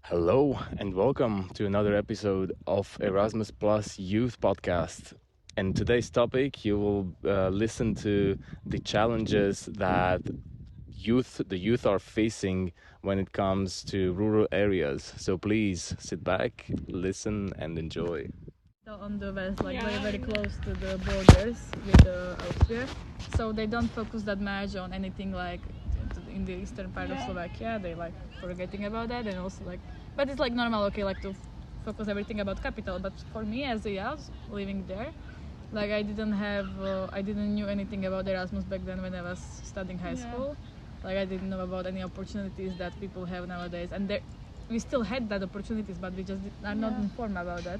Hello and welcome to another episode of Erasmus Plus Youth Podcast. And today's topic, you will listen to the challenges that the youth are facing when it comes to rural areas. So please sit back, listen, and enjoy. On the west, like very close to the borders with Austria, so they don't focus that much on anything like in the eastern part of Slovakia. They like forgetting about that, and also like, but it's like normal, okay, like to focus everything about capital. But for me as a youth living there, like I didn't knew anything about Erasmus back then when I was studying high school. Like I didn't know about any opportunities that people have nowadays, and we still had that opportunities, but we just are not informed about that.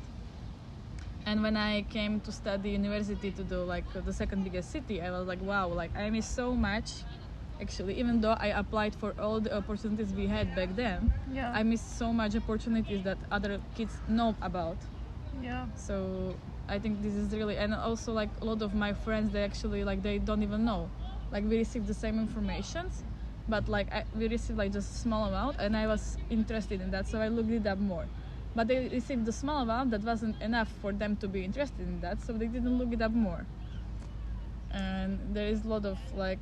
And when I came to study university to do like the second biggest city, I was like, wow, like I miss so much. Actually, even though I applied for all the opportunities we had back then, I miss so much opportunities that other kids know about. So I think this is really, and also like a lot of my friends, they actually like they don't even know. Like we received the same informations, but like we received like just a small amount, and I was interested in that, so I looked it up more. But they received the small amount that wasn't enough for them to be interested in that, so they didn't look it up more. And there is a lot of like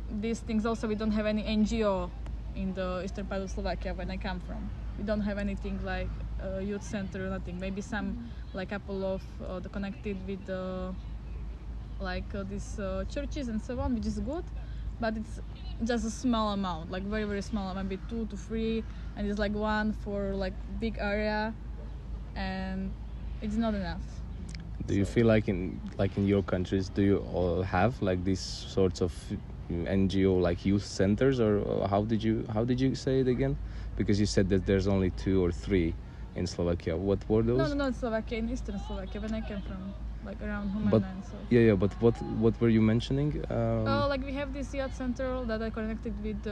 these things. Also, we don't have any NGO in the eastern part of Slovakia when I come from. We don't have anything like a youth center or nothing. Maybe some like couple of the connected with these churches and so on, which is good, but it's just a small amount, like very small, maybe 2 to 3, and it's like one for like big area, and it's not enough. Do you feel like in your countries, do you all have like these sorts of NGO like youth centers, or how did you say it again? Because you said that there's only 2 or 3 in Slovakia. What were those? No, in Slovakia, in eastern Slovakia, when I came from, like around Humana But and so. but what were you mentioning? Like we have this youth center that are connected with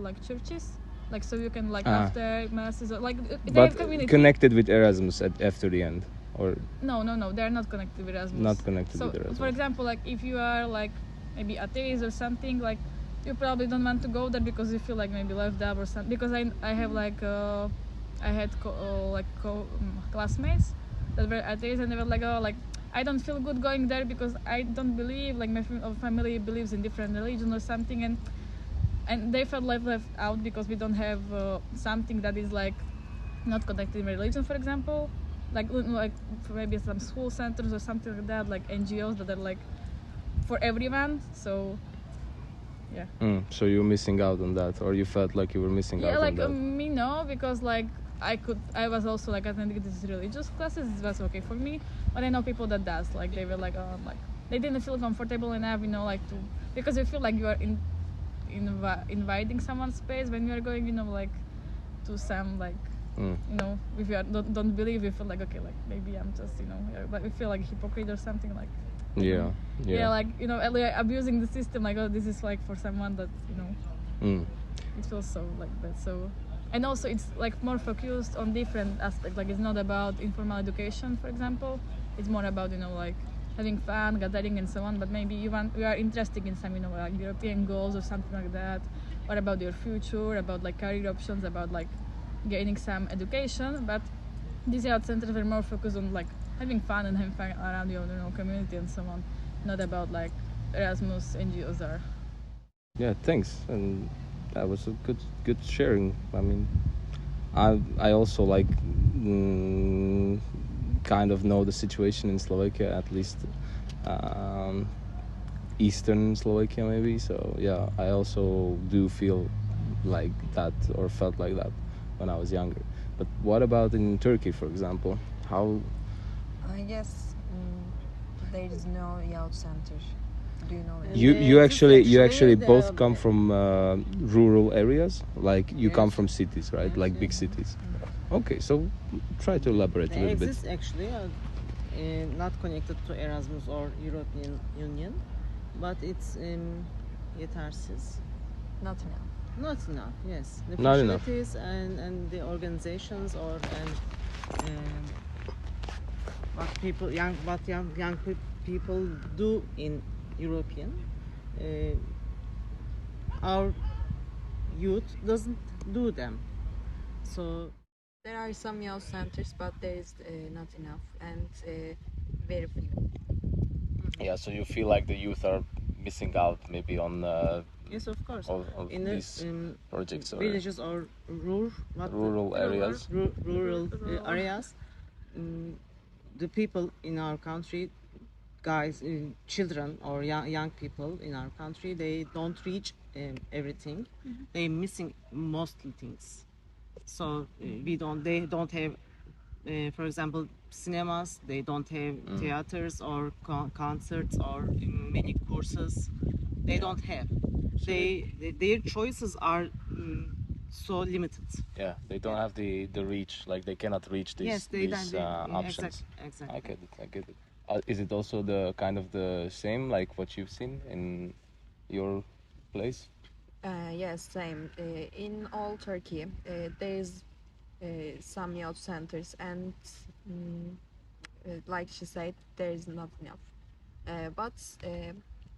like churches, like so you can like after masses, like they but have community. connected with Erasmus after the end, or No, they are not connected with Erasmus. not connected So, with Erasmus. for example, like if you are like maybe atheist or something, like you probably don't want to go there because you feel like maybe left out or something. Because I have like I had classmates that were atheists, and they were like, oh, like I don't feel good going there because I don't believe, like my family believes in different religion or something, and they felt left out because we don't have something that is like not connected with religion, for example, like maybe some school centers or something like that, like NGOs that are like for everyone. So so you're missing out on that, or you felt like you were missing out like on that? me, no, because like I was also like attending these religious classes. It was okay for me, but I know people that does, like they were like like they didn't feel comfortable enough, like to, because you feel like you are inviting someone's space when you are going, like to some like if you don't believe, you feel like, okay, like maybe I'm just but we feel like hypocrite or something, like like like abusing the system, like, oh, this is like for someone that it feels so like that. So, and also it's like more focused on different aspects, like it's not about informal education, for example. It's more about like having fun, gathering and so on, but maybe you are interested in some like European goals or something like that. What about your future, about like career options, about like gaining some education. But these youth centers are more focused on like having fun and having fun around your community and so on, not about like Erasmus NGOs are. Yeah, thanks, and that was a good sharing. I mean, I also like kind of know the situation in Slovakia, at least eastern Slovakia maybe. So yeah, I also do feel like that, or felt like that when I was younger. But what about in Turkey, for example? How? I guess there is no youth center. Do you know it? You actually both the- come from rural areas, like you come Yes. from cities, right? Yes, Like big yes. cities. Okay, so try to elaborate a They little bit. exist actually, not connected to Erasmus or European Union, but it's yetersiz. Not enough. Not enough. Yes, the Not enough. facilities and the organizations what young people do in European, our youth doesn't do them. So There are some youth centers, but there is not enough and very few. Yeah, so you feel like the youth are missing out maybe on Yes, of course. of In these the projects or villages or rural areas. rural areas, the people in our country, guys, children or young people in our country, they don't reach everything. They're missing mostly things. So they don't have, for example, cinemas. They don't have theaters or concerts or many courses. They don't have. Their choices are so limited. Yeah, they don't have the reach, like they cannot reach Yes, these yeah, options. exactly. I get it. I get it. Is it also the kind of the same like what you've seen in your place? Yes, same. In all Turkey, there is some youth centers, and mm, like she said, there is not enough. But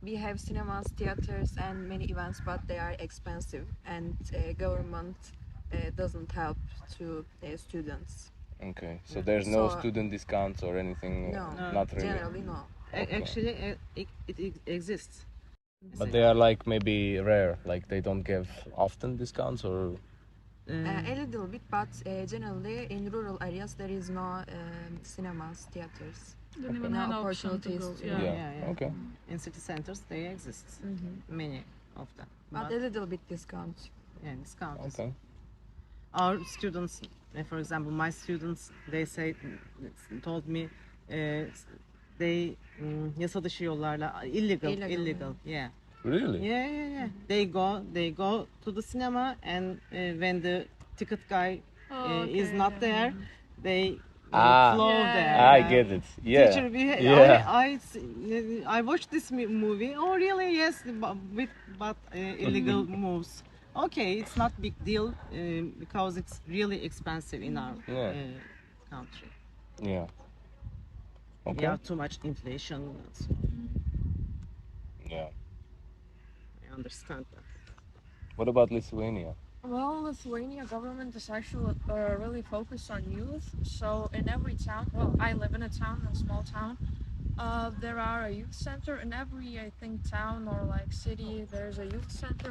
we have cinemas, theaters, and many events, but they are expensive, and government doesn't help to students. Okay, so there's no So student discounts or anything. no, Not really. generally no. Okay. Actually, it exists. But they are like maybe rare, like they don't give often discounts or. A little bit, but generally in rural areas there is no cinemas, theaters. Don't even No have an option to opportunities go. to- Yeah. Yeah. Okay. In city centers, they exist. Many of them. But a little bit discount. Yeah, discounts. Okay. Our students, for example, my students, they told me they yasa dışı yollarla illegal. Yeah. Really? Yeah. They go to the cinema, and when the ticket guy Oh, is okay, not yeah. there, they Ah. flow Yeah, there. I get it. Yeah. Teacher, Yeah. I watched this movie. Oh, really? Yes, but illegal moves. Okay, it's not big deal because it's really expensive in our Yeah. country. Yeah. We Okay. have too much inflation. So Yeah. I understand that. What about Lithuania? Well, Lithuania government is actually really focused on youth. So in every town, well, I live in a town, a small town. There are a youth center in every, I think, town or like city. There's a youth center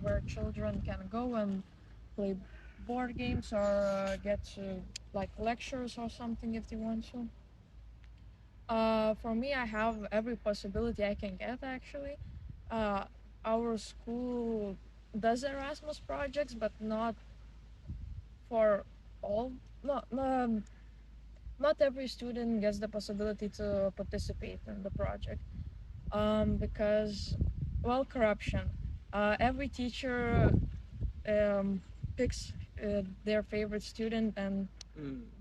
where children can go and play board games or get to like lectures or something if they want to. For me, I have every possibility I can get actually. Uh, our school does Erasmus projects, but not for all. Not every student gets the possibility to participate in the project because, well, corruption. Every teacher picks their favorite student and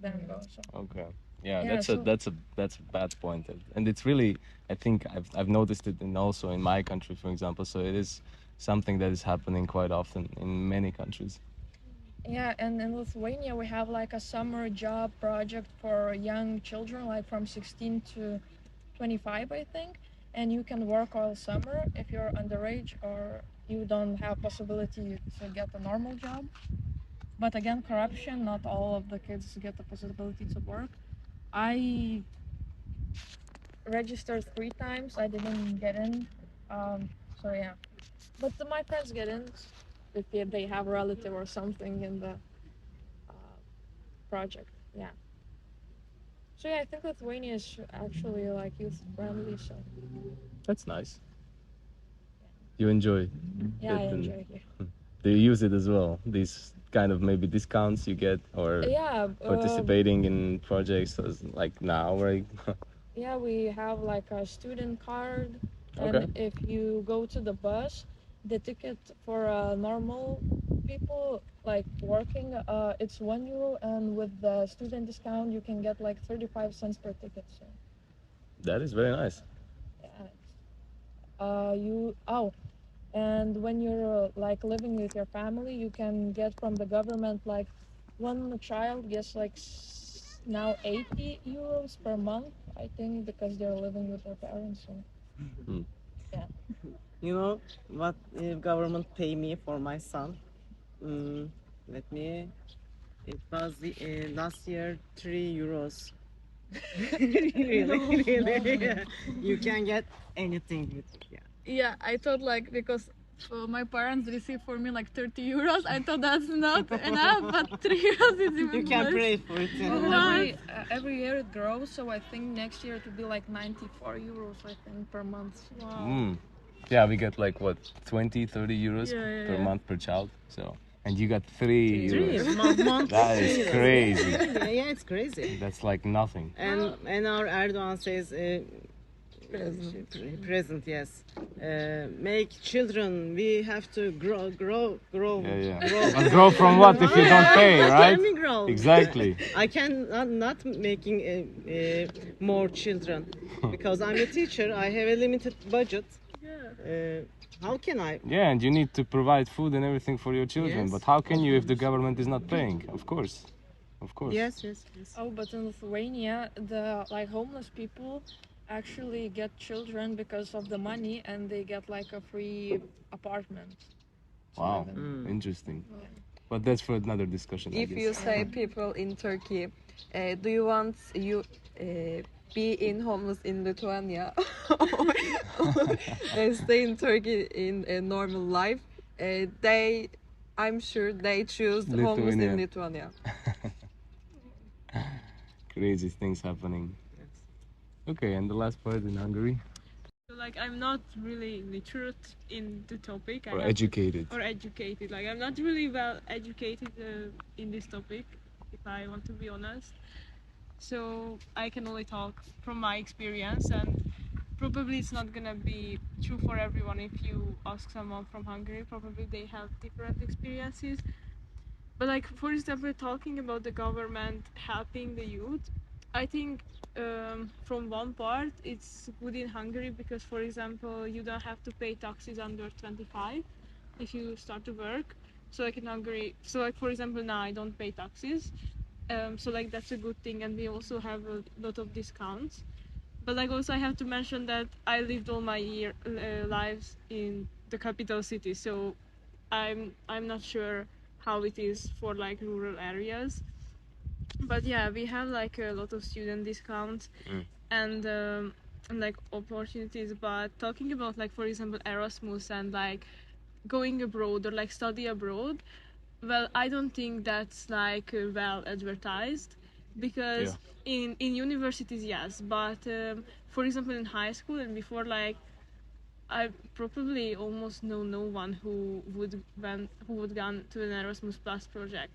then goes. So. Okay. Yeah, Yeah, that's a bad point, and it's really, I think I've noticed it also in my country, for example. So it is something that is happening quite often in many countries. Yeah, and in Lithuania we have like a summer job project for young children, like from 16 to 25, I think, and you can work all summer if you're underage or you don't have possibility to get a normal job. But again, corruption, not all of the kids get the possibility to work. I registered 3 times, I didn't get in. So yeah, but my friends get in if they have a relative or something in the project. Yeah. So yeah, I think Lithuania is actually like youth friendly. So That's nice. You enjoy yeah, I it, and enjoy it. do you use it as well? These kind of maybe discounts you get or Yeah, participating in projects as like now, right? yeah, we have like a student card, and Okay. if you go to the bus, the ticket for normal people like working, it's €1, and with the student discount, you can get like 35 cents per ticket. So That is very nice. yeah, and when you're like living with your family, you can get from the government like one child gets like now €80 per month, I think, because they're living with their parents. So, Mm. yeah. You know what government pay me for my son? Let me It was last year €3. Really. Yeah. You can get anything with yeah. Yeah, I thought like because my parents receive for me like 30 euros. I thought that's not enough, but 3 euros is even You can less. pray for it. Well, every year it grows, so I think next year it will be like 94 euros, I think, per month. Mm. Yeah, we get like what 20, 30 euros Yeah, per yeah. month per child. So, and you got 3 euros. Monthly. That is crazy. Yeah, it's crazy. That's like nothing. And our Erdogan says present, yes. Make children. We have to grow. Yeah. But grow from what if you don't pay, right? Can we grow? Exactly. I can not making more children because I'm a teacher. I have a limited budget. How can I? Yeah, and you need to provide food and everything for your children. Yes, But how can you if the government is not paying? Of course. Of course. Yes. Oh, but in Lithuania, the like homeless people actually get children because of the money, and they get like a free apartment. to Wow. live in. Interesting. But that's for another discussion, I If guess. you say people in Turkey, do you want you be in homeless in Lithuania or stay in Turkey in a normal life? I'm sure they choose homeless in Lithuania. Lithuania. Crazy things happening. Okay, and the last part in Hungary. Like I'm not really literate in the topic. Or educated. Or educated. Like I'm not really well educated in this topic, if I want to be honest. So I can only talk from my experience, and probably it's not gonna be true for everyone. If you ask someone from Hungary, probably they have different experiences. But like for example, talking about the government helping the youth, I think from one part it's good in Hungary because, for example, you don't have to pay taxes under 25 if you start to work. So like in Hungary, so like for example now I don't pay taxes, so like that's a good thing, and we also have a lot of discounts. But like also I have to mention that I lived all my lives in the capital city, so I'm not sure how it is for like rural areas. But yeah, we have like a lot of student discounts and like opportunities. But talking about like for example Erasmus and like going abroad or like study abroad, well, I don't think that's like well advertised because in universities yes, but for example in high school and before, like I probably almost know no one who would gone to an Erasmus Plus project.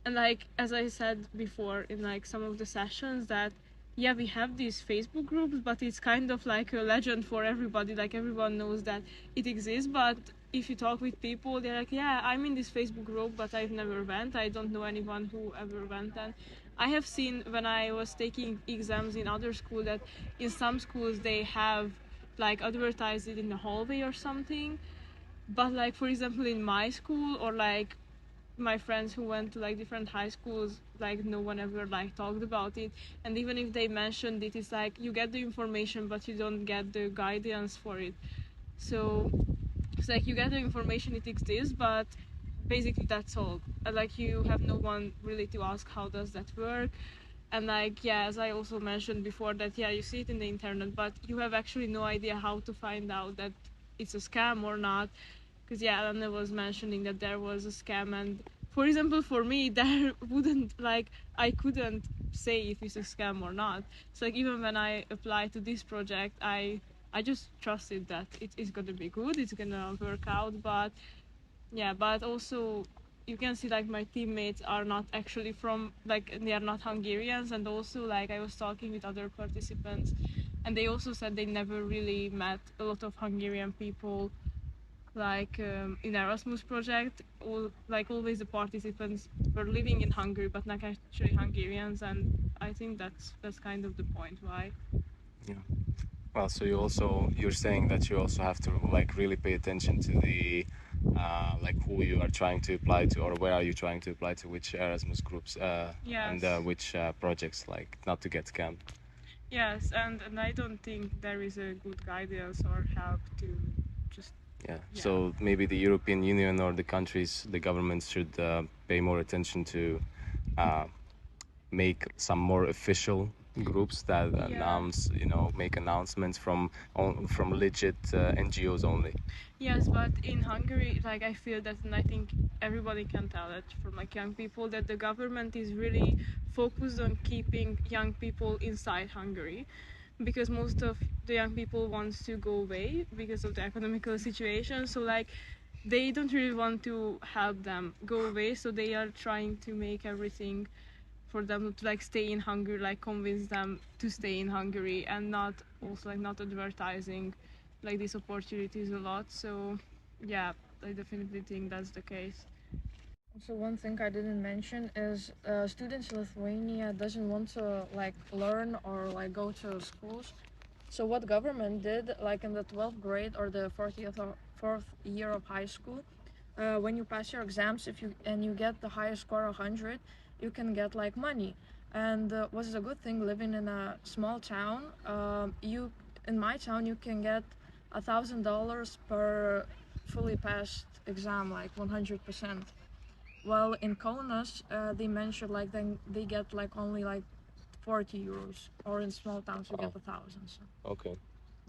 And like as I said before in like some of the sessions, that yeah, we have these Facebook groups, but it's kind of like a legend for everybody. Like everyone knows that it exists, but if you talk with people, they're like, yeah, I'm in this Facebook group, but I've never went. I don't know anyone who ever went. And I have seen when I was taking exams in other schools that in some schools they have like advertised it in the hallway or something. But like for example in my school or like my friends who went to like different high schools, like no one ever like talked about it. And even if they mentioned it, it's like you get the information but you don't get the guidance for it. So it's like you get the information, it exists, but basically that's all. Like you have no one really to ask how does that work. And like yeah, as I also mentioned before, that yeah, you see it in the internet, but you have actually no idea how to find out that it's a scam or not. Because yeah, Anna was mentioning that there was a scam, and for example for me there wouldn't like I couldn't say if it's a scam or not. So like even when I applied to this project, I just trusted that it is gonna be good, it's gonna work out. But yeah, but also you can see like my teammates are not actually from like they are not Hungarians, and also like I was talking with other participants and they also said they never really met a lot of Hungarian people like in Erasmus project. Like always the participants were living in Hungary but not actually Hungarians, and I think that's kind of the point why. Yeah. Well, so you're saying that you also have to like really pay attention to the like who you are trying to apply to, or where are you trying to apply to, which Erasmus groups Yes. and which projects, like not to get scammed. Yes, and I don't think there is a good guidance or help to just Yeah. So maybe the European Union or the countries, the governments should pay more attention to make some more official groups that announce, make announcements from legit NGOs only. Yes, but in Hungary, like I feel that, and I think everybody can tell it from like young people, that the government is really focused on keeping young people inside Hungary, because most of the young people wants to go away because of the economical situation. So like they don't really want to help them go away, so they are trying to make everything for them to like stay in Hungary, like convince them to stay in Hungary, and not also like not advertising like these opportunities a lot. So yeah, I definitely think that's the case. So one thing I didn't mention is students in Lithuania doesn't want to like learn or like go to schools. So what government did, like in the 12th grade or the fourth year of high school, when you pass your exams, if you get the highest score 100, you can get like money. And what's a good thing living in a small town? You in my town you can get $1,000 per fully passed exam, like 100%. Well, in Kaunas, they mentioned like they get like only like 40 euros, or in small towns you get 1,000. So. Okay.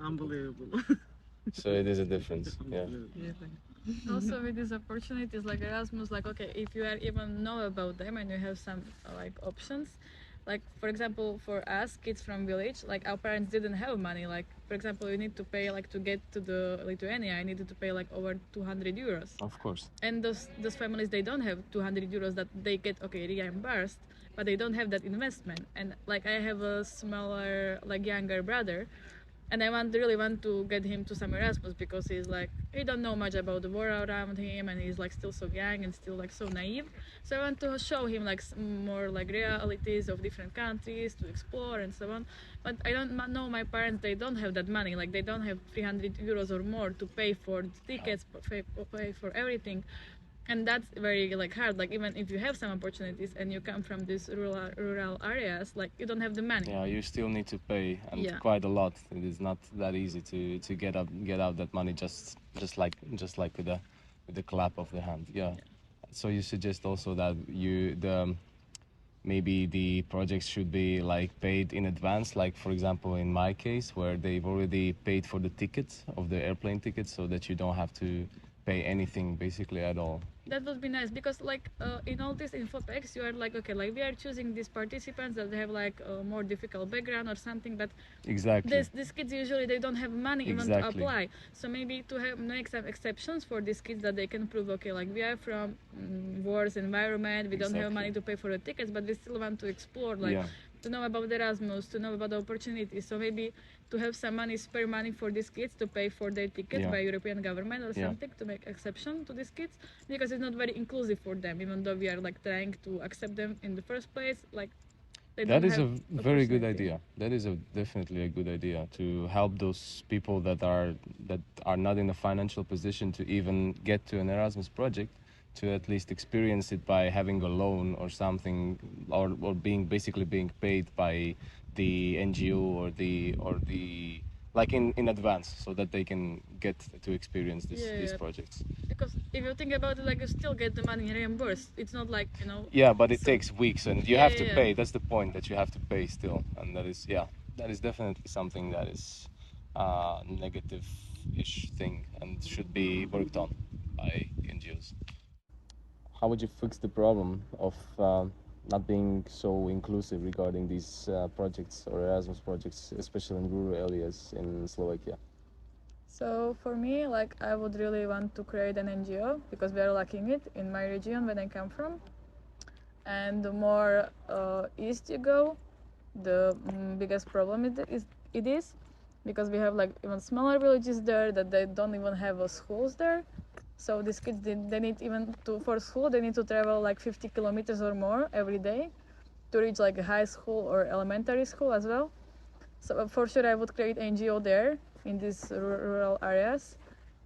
Unbelievable. So it is a difference. Yeah. Also with these opportunities like Erasmus, like okay, if you are even know about them and you have some like options, like for example for us kids from village, like our parents didn't have money, like for example you need to pay like to get to the Lithuania, I needed to pay like over 200 euros. Of course. And those families, they don't have 200 euros that they get okay reimbursed, but they don't have that investment. And like I have a smaller like younger brother, and I really want to get him to some Erasmus because he's like he don't know much about the world around him, and he's like still so young and still like so naive. So I want to show him like more like realities of different countries to explore and so on. But I don't know, my parents, they don't have that money, like they don't have 300 euros or more to pay for the tickets, pay for everything. And that's very like hard, like even if you have some opportunities and you come from these rural areas, like you don't have the money. Yeah, you still need to pay, and Yeah. quite a lot. It is not that easy to get out that money just like with the clap of the hand. Yeah. So you suggest also that maybe the projects should be like paid in advance, like for example in my case where they've already paid for the ticket of the airplane ticket, so that you don't have to pay anything basically at all. That would be nice, because like in all these info packs you are like okay, like we are choosing these participants that have like a more difficult background or something, but Exactly. these kids usually they don't have money even to apply. So maybe to make some exceptions for these kids, that they can prove okay, like we are from worse environment, we don't have money to pay for the tickets, but we still want to explore, like to know about Erasmus, to know about the opportunities. So maybe to have some money, spare money for these kids to pay for their tickets by European government or something, to make exception to these kids, because it's not very inclusive for them, even though we are like trying to accept them in the first place. Like that is a very good idea. That is definitely a good idea, to help those people that are not in a financial position to even get to an Erasmus project, to at least experience it by having a loan or something, or basically being paid by the NGO or the like in advance, so that they can get to experience these projects. Because if you think about it, like you still get the money reimbursed. It's not like Yeah, but it takes weeks, and you have to pay. That's the point, that you have to pay still, and that is definitely something that is negative-ish thing, and should be worked on by NGOs. How would you fix the problem of not being so inclusive regarding these projects or Erasmus projects, especially in rural areas in Slovakia? So for me, like I would really want to create an NGO, because we are lacking it in my region when I come from. And the more east you go, the biggest problem it is, because we have like even smaller villages there that they don't even have schools there. So these kids, they need even for school, they need to travel like 50 kilometers or more every day to reach like a high school or elementary school as well. So for sure I would create NGO there in these rural areas,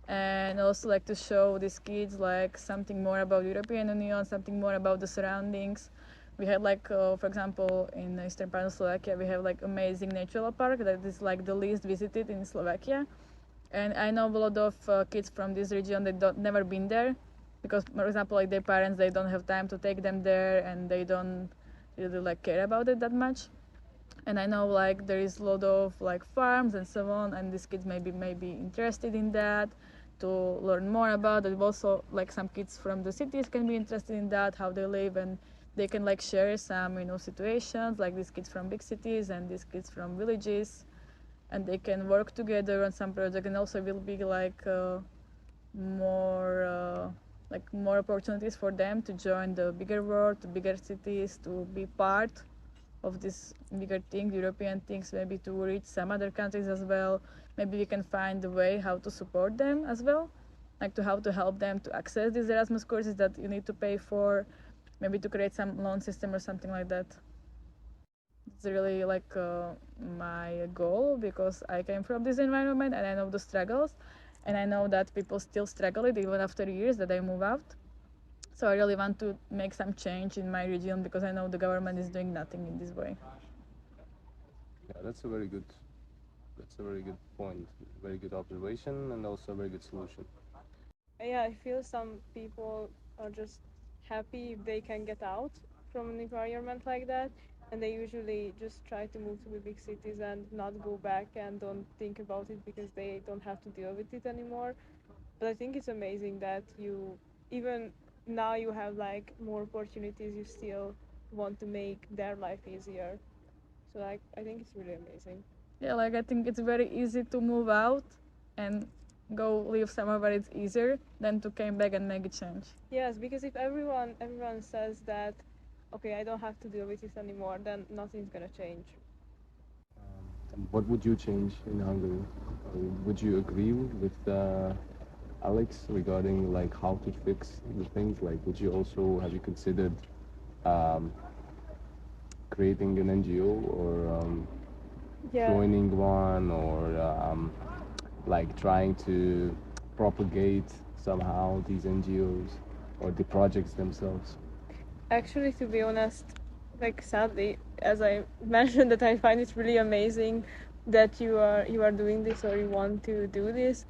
and also like to show these kids like something more about European Union, something more about the surroundings. We had like for example in eastern part of Slovakia, we have like amazing natural park that is like the least visited in Slovakia. And I know a lot of kids from this region that never been there, because for example like their parents, they don't have time to take them there, and they don't really like care about it that much. And I know like there is a lot of like farms and so on, and these kids maybe interested in that to learn more about it. Also, like some kids from the cities can be interested in that, how they live, and they can like share some situations, like these kids from big cities and these kids from villages, and they can work together on some project. And also will be like more opportunities for them to join the bigger world, the bigger cities, to be part of this bigger thing, European things, maybe to reach some other countries as well. Maybe we can find a way how to support them as well, like to how to help them to access these Erasmus courses that you need to pay for, maybe to create some loan system or something like that. It's really like my goal, because I came from this environment and I know the struggles, and I know that people still struggle it even after years that I move out. So I really want to make some change in my region, because I know the government is doing nothing in this way. Yeah, that's a very good point, very good observation, and also a very good solution. Yeah, I feel some people are just happy if they can get out from an environment like that, and they usually just try to move to the big cities and not go back and don't think about it because they don't have to deal with it anymore. But I think it's amazing that you, even now you have like more opportunities, you still want to make their life easier. So like I think it's really amazing. Yeah, like I think it's very easy to move out and go live somewhere where it's easier than to come back and make a change. Yes, because if everyone says that, okay, I don't have to deal with this anymore, then nothing's gonna change. And what would you change in Hungary? Would you agree with Alex regarding like how to fix the things? Like, would you also have you considered um, creating an NGO or Yeah. joining one, or like trying to propagate somehow these NGOs or the projects themselves? Actually, to be honest, like sadly, as I mentioned, that I find it really amazing that you are doing this or you want to do this.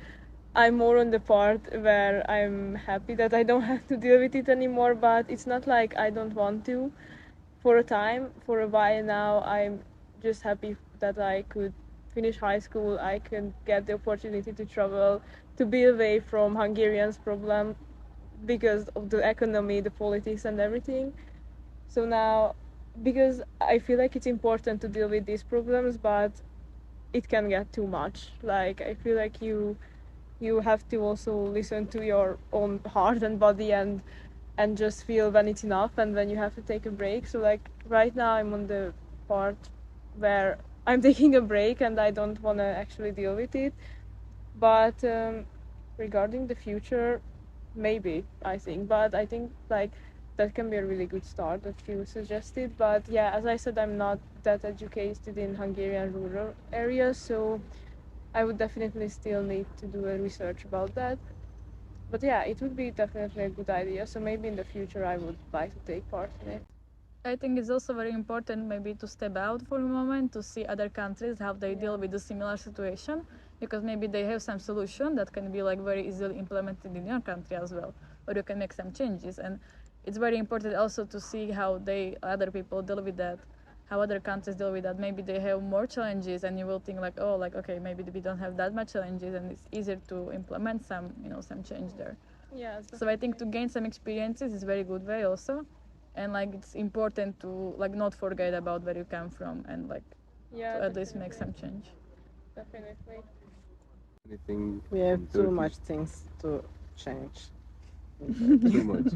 I'm more on the part where I'm happy that I don't have to deal with it anymore, but it's not like I don't want to. For a time, for a while now, I'm just happy that I could finish high school. I can get the opportunity to travel, to be away from Hungarians' problem because of the economy, the politics, and everything. So now, because I feel like it's important to deal with these problems, but it can get too much. Like I feel like you have to also listen to your own heart and body and just feel when it's enough and when you have to take a break. So like right now I'm on the part where I'm taking a break and I don't want to actually deal with it. But regarding the future, maybe I think. But I think like that can be a really good start that you suggested. But yeah, as I said, I'm not that educated in Hungarian rural areas, so I would definitely still need to do a research about that. But yeah, it would be definitely a good idea. So maybe in the future I would like to take part in it. I think it's also very important maybe to step out for a moment to see other countries how they deal with a similar situation, because maybe they have some solution that can be like very easily implemented in your country as well, or you can make some changes. And it's very important also to see how other people deal with that, how other countries deal with that. Maybe they have more challenges and you will think like, oh, like okay, maybe we don't have that much challenges and it's easier to implement some change there. Yeah. So I think to gain some experiences is a very good way also, and like it's important to like not forget about where you come from and like Yeah, to at least make some change. definitely. Anything We have from too Turkey? much things to change. Too much.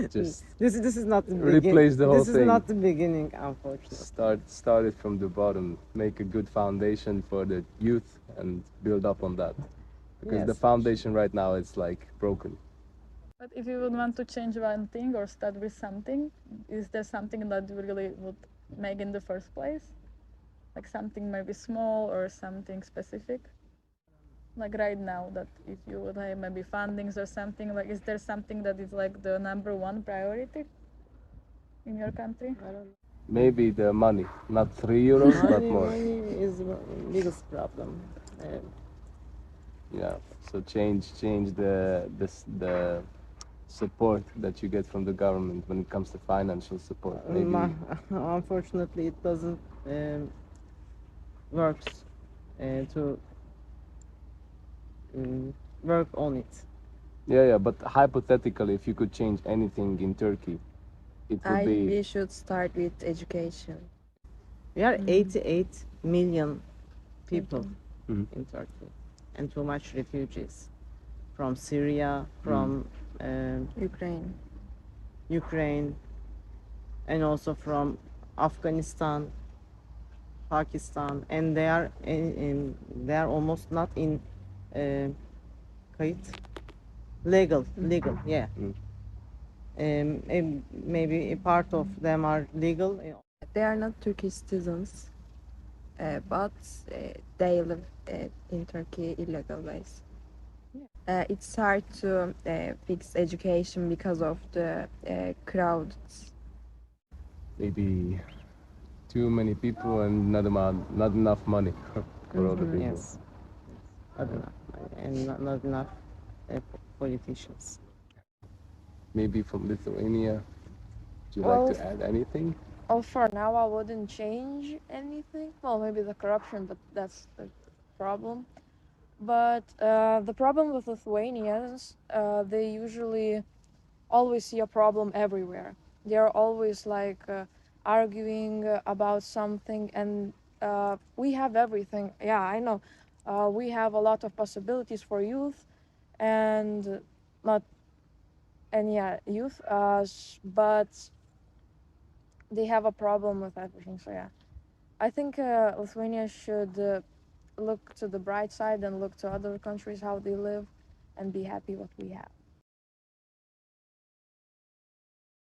Just This is not the replace the whole This is thing. not the beginning, unfortunately. Start it from the bottom. Make a good foundation for the youth and build up on that. Because the Yes. foundation right now is like broken. But if you would want to change one thing or start with something, is there something that you really would make in the first place? Like something maybe small or something specific? Like right now, that if you would have maybe fundings or something, like is there something that is like the number one priority in your country? I don't know. Maybe the money, not 3 euros, but more. Money is the biggest problem. Yeah. So change the support that you get from the government when it comes to financial support? Maybe. Unfortunately, it doesn't works to work on it. Yeah, but hypothetically, if you could change anything in Turkey, it would be. We should start with education. We are 88 million people Mhm. in Turkey, and too much refugees from Syria, from Ukraine. Ukraine, and also from Afghanistan, Pakistan, and they are almost not in kayıt legal, yeah. And maybe a part of them are legal. They are not Turkish citizens, but they live in Turkey illegal ways. It's hard to fix education because of the crowd. Maybe too many people and not enough money for all the people. Yes, not enough, and not enough politicians. Maybe from Lithuania. Would you Well, like to add anything? Oh, for now, I wouldn't change anything. Well, maybe the corruption, but that's the problem. But the problem with Lithuanians, they usually always see a problem everywhere. They're always like arguing about something, and we have everything. Yeah, I know. We have a lot of possibilities for youth, and not and yeah, youth. But they have a problem with everything. So yeah. I think Lithuania should look to the bright side and look to other countries how they live and be happy what we have.